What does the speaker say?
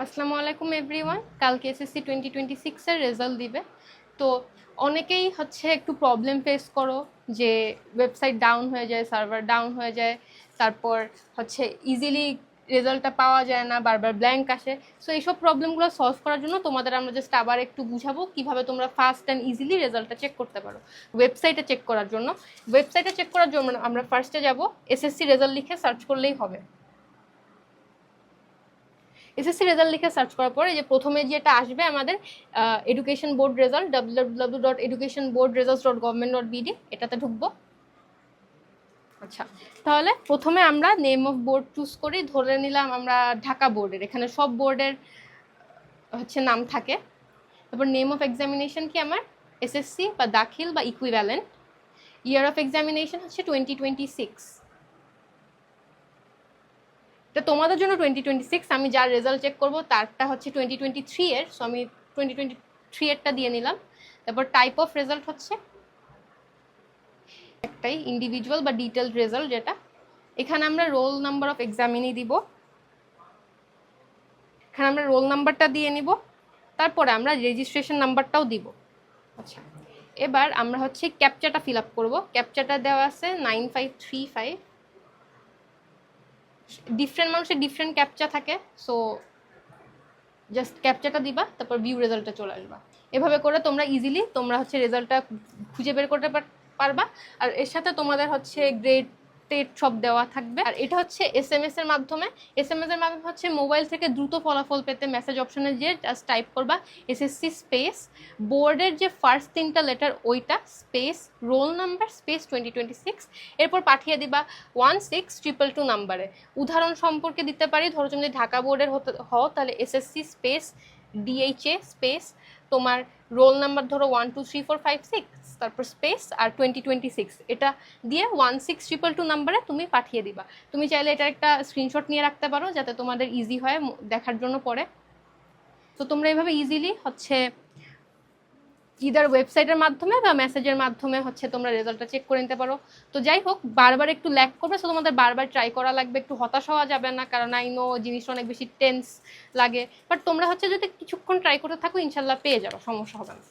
আসসালামু আলাইকুম এভরিওয়ান। কালকে এসএসসি 2026-এর রেজাল্ট দিবে। তো অনেকেই একটু প্রবলেম ফেস করো যে ওয়েবসাইট ডাউন হয়ে যায়, সার্ভার ডাউন হয়ে যায়, তারপর ইজিলি রেজাল্টটা পাওয়া যায় না, বারবার ব্ল্যাঙ্ক আসে। সো এইসব প্রবলেমগুলো সলভ করার জন্য তোমাদের আমরা জাস্ট আবার একটু বুঝাবো কীভাবে তোমরা ফাস্ট অ্যান্ড ইজিলি রেজাল্টটা চেক করতে পারো। ওয়েবসাইটে চেক করার জন্য আমরা ফার্স্টে যাব, এসএসসি রেজাল্ট লিখে সার্চ করলেই হবে। এসএসসি রেজাল্ট লিখে সার্চ করার পরে যে প্রথমে যেটা আসবে আমাদের এডুকেশন বোর্ড রেজাল্ট www.educationboardresults.government.bd, এটাতে ঢুকবো। আচ্ছা, তাহলে প্রথমে আমরা নেম অফ বোর্ড চুজ করি। ধরে নিলাম আমরা ঢাকা বোর্ডের, এখানে সব বোর্ডের নাম থাকে। তারপর নেম অফ এক্সামিনেশন কি আমার এসএসসি বা দাখিল বা ইকুইভ্যালেন্ট। Year of examination 2026। তো তোমাদের জন্য 2026, আমি যার রেজাল্ট চেক করবো তারটা 2023 এর। সো আমি 2023 এরটা দিয়ে নিলাম। তারপর টাইপ অফ রেজাল্ট একটাই, ইন্ডিভিজুয়াল বা ডিটেলড রেজাল্ট, যেটা এখানে আমরা রোল নাম্বার অফ এক্সামিনি দিব। এখানে আমরা রোল নাম্বারটা দিয়ে নিব, তারপরে আমরা রেজিস্ট্রেশন নাম্বারটাও দিব। আচ্ছা, এবার আমরা ক্যাপচাটা ফিল আপ করবো। ক্যাপচাটা দেওয়া আছে 9535। ডিফারেন্ট মানুষের ডিফারেন্ট ক্যাপচা থাকে, সো জাস্ট ক্যাপচাটা দিবা, তারপর ভিউ রেজাল্টটা চলে আসবা। এভাবে করে তোমরা ইজিলি রেজাল্টটা খুঁজে বের করতে পারবা। আর এর সাথে তোমাদের গ্রেড টেট সব দেওয়া থাকবে। আর এটা এসএমএস এর মাধ্যমে মোবাইল থেকে দ্রুত ফলাফল পেতে মেসেজ অপশনে যে জাস্ট টাইপ করবা এসএসসি স্পেস বোর্ডের যে ফার্স্ট 3টা লেটার ওইটা স্পেস রোল নাম্বার স্পেস 2026, এরপর পাঠিয়ে দিবা 16222 নাম্বারে। উদাহরণ সম্পর্কে দিতে পারি, ধরো তুমি ঢাকা বোর্ডের হও তাহলে এসএসসি স্পেস ডিএইচএ স্পেস তোমার রোল নাম্বার ধরো 123456, তারপর স্পেস আর 2026, এটা দিয়ে 16222 নাম্বারে তুমি পাঠিয়ে দিবা। তুমি চাইলে এটার একটা স্ক্রিনশট নিয়ে রাখতে পারো যাতে তোমাদের ইজি হয় দেখার জন্য পরে। তো তোমরা এইভাবে ইজিলি ইদার ওয়েবসাইটের মাধ্যমে বা মেসেজের মাধ্যমে তোমরা রেজাল্টটা চেক করে নিতে পারো। তো যাই হোক, বারবার একটু ল্যাক করবে, সো তোমাদের বারবার ট্রাই করা লাগবে। একটু হতাশ হওয়া যাবে না, কারণ আই নো জিনিসটা অনেক বেশি টেন্স লাগে, বাট তোমরা যদি কিছুক্ষণ ট্রাই করতে থাকো ইনশাল্লাহ পেয়ে যাবে, সমস্যা হবে না।